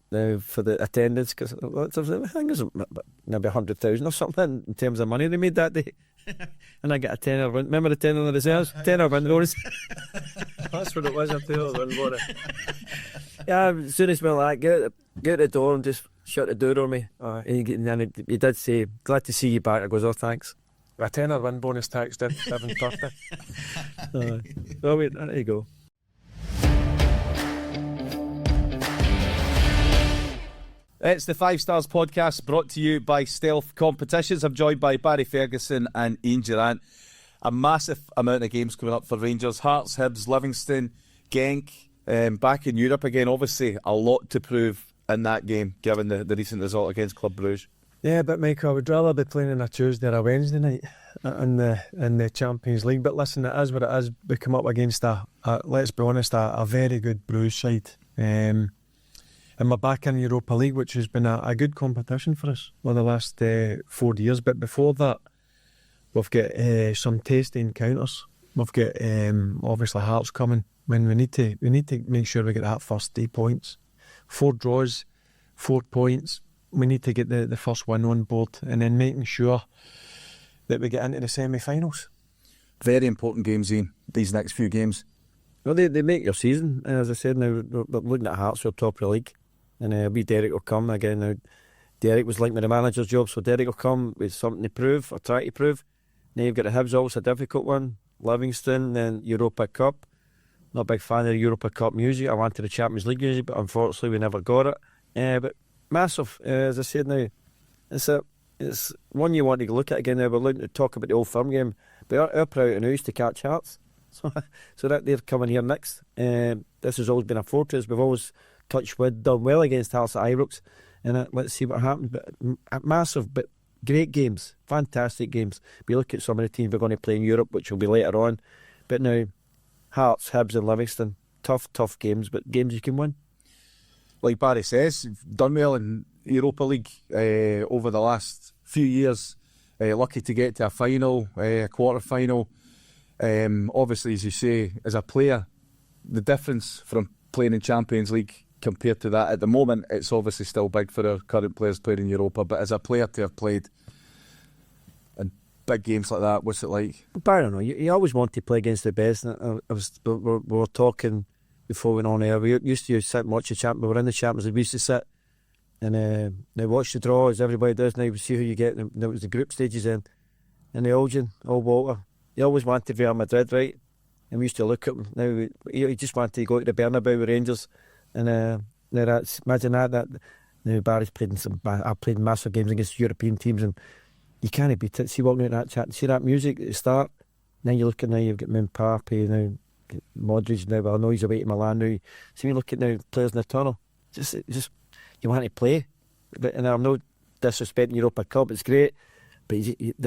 attendance, because I think it was maybe 100,000 or something in terms of money they made that day. And I got a tenner. Remember the tenner in the reserves? Tenner win bonus. That's what it was. I tell you, win bonus. Yeah, Souness went like, get out the door and just shut the door on me. And then he did say, glad to see you back. I goes, oh, thanks. A tenner win bonus taxed in, 7.30. Oh, wait, there you go. It's the 5 Stars podcast brought to you by Stealth Competitions. I'm joined by Barry Ferguson and Ian Durrant. A massive amount of games coming up for Rangers. Hearts, Hibs, Livingston, Genk, back in Europe again. Obviously, a lot to prove in that game, given the recent result against Club Brugge. Yeah, but Michael, I would rather be playing on a Tuesday or a Wednesday night in the Champions League. But listen, it is what it is. We come up against let's be honest, a very good Bruges side. And we're back in Europa League, which has been a good competition for us for the last 4 years. But before that, we've got some tasty encounters. We've got obviously Hearts coming. When we need to make sure we get that first 3 points. 4 draws, 4 points. We need to get the first win on board, and then making sure that we get into the semi-finals. Very important games, Ian, these next few games. Well, they make your season. And as I said, now we're looking at Hearts, we're top of the league. And Derek will come again. Now, Derek was linked with the manager's job, so Derek will come with something to prove or try to prove. Now you've got the Hibs, always a difficult one. Livingston, then Europa Cup. Not a big fan of the Europa Cup music. I wanted the Champions League music, but unfortunately we never got it. But massive, as I said now, it's one you want to look at again. Now we're looking to talk about the Old Firm game, but our priority now is to catch Hearts. So that they're coming here next. This has always been a fortress. We've always touched wood, done well against Hearts at Ibrox, and let's see what happens. But massive, but great games, fantastic games. We look at some of the teams we're going to play in Europe, which will be later on. But now, Hearts, Hibs, and Livingston, tough games, but games you can win. Like Barry says, you've done well in Europa League over the last few years. Lucky to get to a final, a quarter-final. Obviously, as you say, as a player, the difference from playing in Champions League compared to that at the moment, it's obviously still big for our current players playing in Europa, but as a player to have played in big games like that, what's it like? I don't know, you always want to play against the best. We were talking, before we went on air. We used to sit and watch the Champions. We were in the Champions League. We used to sit and now watch the draw as everybody does. Now we see who you get. And it was the group stages then. And the Elgin, Walter, he always wanted Real Madrid, right? And we used to look at him. Now he just wanted to go to the Bernabeu with Rangers. And now that's, imagine that. Now Barry's played in I've played in massive games against European teams, and you can't beat it. See walking out that chat, see that music at the start. Now you look at now you've got Mbappe now, Modric now. Well, I know he's away to Milan now. See me look at now players in the tunnel. Just you want to play, and I'm no disrespecting Europa Cup. It's great, but he's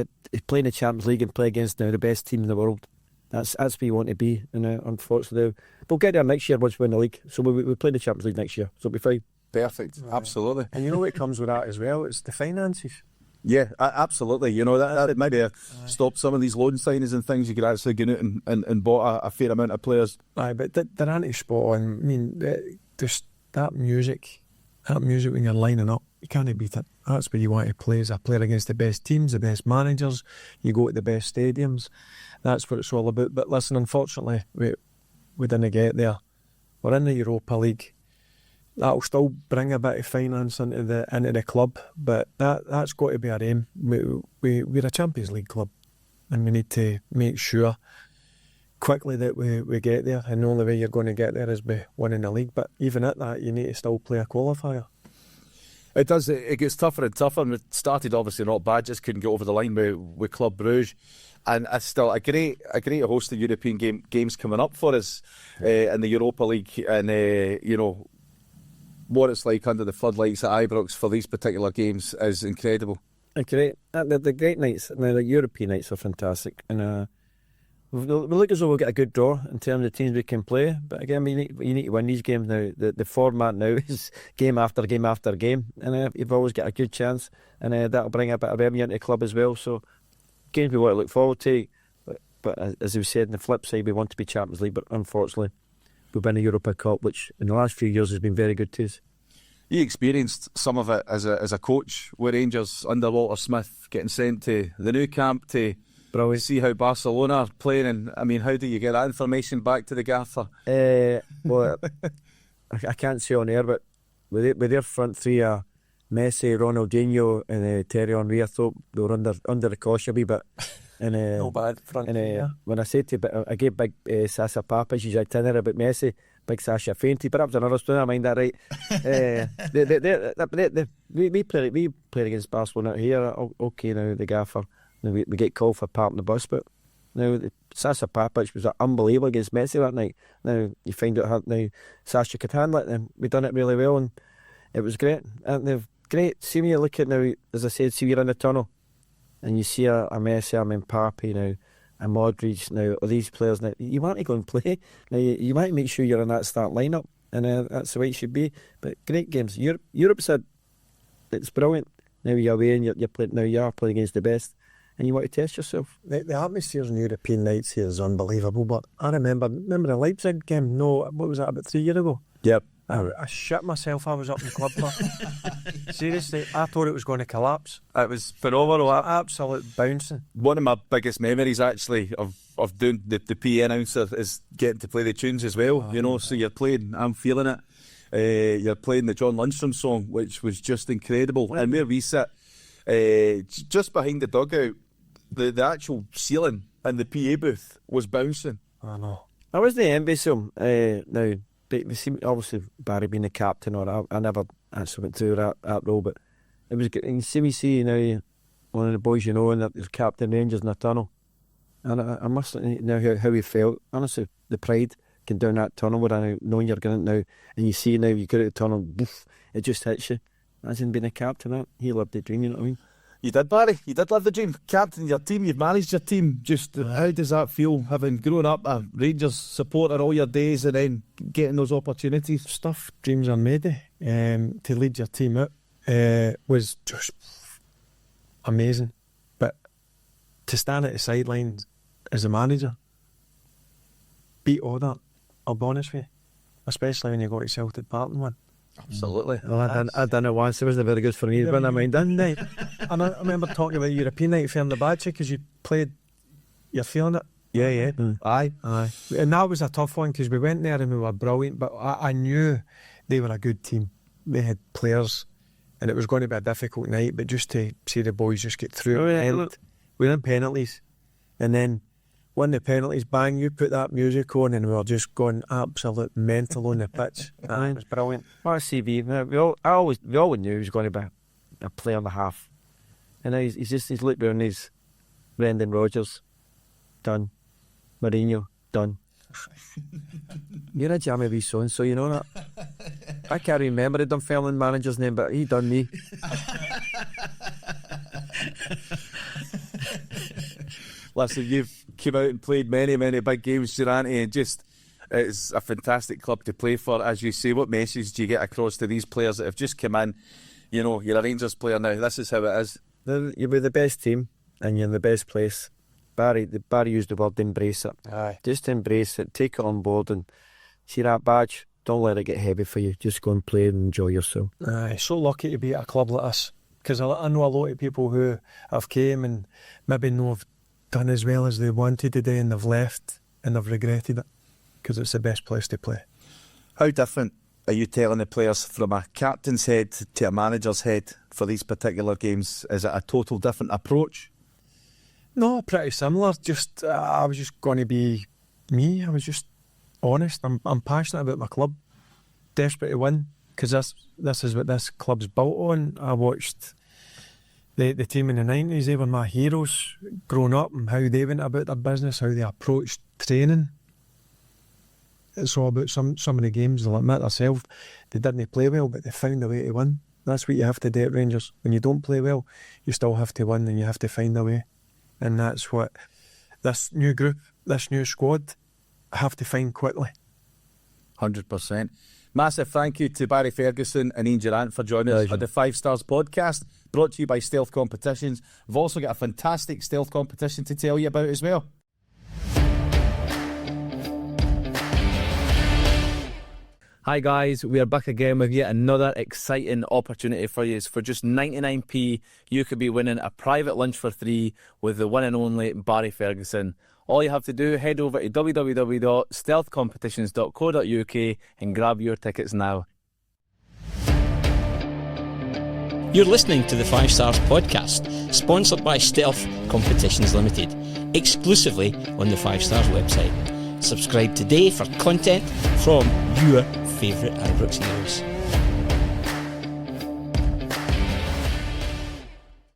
playing the Champions League and play against now the best team in the world. That's where you want to be, and unfortunately, we'll get there next year once we win the league. So we play the Champions League next year, so it'll be fine. Perfect, absolutely. And you know what comes with that as well? It's the finances. Yeah, absolutely. You know, that maybe stop some of these loan signings and things. You could actually get out and bought a fair amount of players. Aye, but they're anti-spot on. I mean, just that music when you're lining up, you can't beat it. That's where you want to play as a player against the best teams, the best managers. You go to the best stadiums. That's what it's all about. But listen, unfortunately, we didn't get there. We're in the Europa League. That'll still bring a bit of finance into the club, but that's got to be our aim. We're a Champions League club, and we need to make sure quickly that we get there, and the only way you're going to get there is by winning the league. But even at that, you need to still play a qualifier. It does. It gets tougher and tougher. And it started obviously not bad, just couldn't get over the line with Club Brugge. And it's still a great host of European games coming up for us in the Europa League, and you know, what it's like under the floodlights at Ibrox for these particular games is incredible. Great. The great nights. Now the European nights are fantastic, and we look as though we'll get a good draw in terms of the teams we can play. But again, you need to win these games now. The format now is game after game after game, and you've always got a good chance, and that'll bring a bit of revenue into the club as well. So games we want to look forward to. But as we said, on the flip side, we want to be Champions League, but unfortunately, we've been a Europa Cup, which in the last few years has been very good to us. You experienced some of it as a coach with Rangers under Walter Smith, getting sent to the new camp to see how Barcelona are playing. And I mean, how do you get that information back to the gaffer? Well, I can't say on air, but with their front three, Messi, Ronaldinho, and Terry Henry, I thought they were under the cosh a wee bit. And, no bad front three. When I said to you, I gave big Sasa Papas his itinerary about Messi. Big Sasha fainted, but that was another story. I mind that right. We played against Barcelona here. Okay, now the gaffer. Now we get called for parking the bus, but now Sasa Papas was unbelievable against Messi that night. Now you find out how now Sasha could handle it, and we done it really well, and it was great. And they've great. See when you look at now, as I said, see you're in the tunnel, and you see a Messi, a Mbappe now. And Modric now, all these players now, you want to go and play. Now you want to make sure you're in that start lineup, and that's the way it should be. But great games. Europe said it's brilliant. Now you're away and you're playing. Now you are playing against the best, and you want to test yourself. The atmosphere in European nights here is unbelievable. But I remember the Leipzig game. No, what was that, about 3 years ago? Yep. I shit myself. I was up in the club bar. Seriously, I thought it was going to collapse. It was phenomenal. Absolute bouncing. One of my biggest memories actually of doing the PA announcer is getting to play the tunes as well. You know, so you're playing I'm Feeling It. You're playing the John Lundstrom song, which was just incredible. And where we sit, just behind the dugout, the actual ceiling in the PA booth was bouncing. I know. I was the envious of him. Now, we see, obviously Barry being the captain, or I never actually went through that role, but it was good. And you see now one of the boys, you know, and there's Captain Rangers in the tunnel, and I must know how he felt. Honestly, the pride going down that tunnel where knowing you're going now, and you see now you go out the tunnel, boof, it just hits you. Imagine being a captain. He lived the dream. You know what I mean? You did, Barry. You did live the dream. Captain your team, you've managed your team. Just how does that feel, having grown up a Rangers supporter all your days and then getting those opportunities? Stuff dreams are made of. To lead your team out was just amazing. But to stand at the sidelines as a manager, beat all that, I'll be honest with you. Especially when you go to Celtic Park and win. Absolutely. Well, I done it once. It wasn't very good for me, but I mind, didn't I? And I remember talking about European night for the Badge because you're feeling it. Yeah. Aye. And that was a tough one because we went there and we were brilliant, but I knew they were a good team. They had players and it was going to be a difficult night, but just to see the boys just get through it. And we're in penalties. And then when the penalties, bang, you put that music on and we were just going absolute mental on the pitch. It was brilliant. What a CV. We always knew he was going to be a player and a half. And now he's looked around, he's Brendan Rodgers, done. Mourinho, done. You're a jammy wee son, so you know that. I can't remember the Dunfermline manager's name, but he done me. Listen, you've come out and played many big games, Durrant, and just it's a fantastic club to play for. As you say, what message do you get across to these players that have just come in? You know, you're a Rangers player now. This is how it is. You're with the best team and you're in the best place. Barry used the word embrace it. Aye. Just embrace it, take it on board, and see that badge, don't let it get heavy for you. Just go and play and enjoy yourself. Aye, so lucky to be at a club like this, because I know a lot of people who have came and maybe no have done as well as they wanted to do and they've left and they've regretted it, because it's the best place to play. How different are you telling the players from a captain's head to a manager's head for these particular games? Is it a total different approach? No, pretty similar. Just I was just going to be me. I was just honest. I'm passionate about my club, desperate to win, because this is what this club's built on. I watched the team in the 90s. They were my heroes growing up, and how they went about their business, how they approached training. It's all about some of the games. They'll admit themselves they didn't play well, but they found a way to win. That's what you have to do at Rangers. When you don't play well, you still have to win, and you have to find a way. And that's what this new group, this new squad, have to find quickly. 100%. Massive thank you to Barry Ferguson and Ian Durrant for joining us on the 5 Stars podcast, brought to you by Stealth Competitions. We've also got a fantastic stealth competition to tell you about as well. Hi guys, we are back again with yet another exciting opportunity for you. For just 99p, you could be winning a private lunch for 3 with the one and only Barry Ferguson. All you have to do, head over to www.stealthcompetitions.co.uk and grab your tickets now. You're listening to the 5 Stars podcast, sponsored by Stealth Competitions Limited, exclusively on the 5 Stars website. Subscribe today for content from your favourite Ibrox heroes.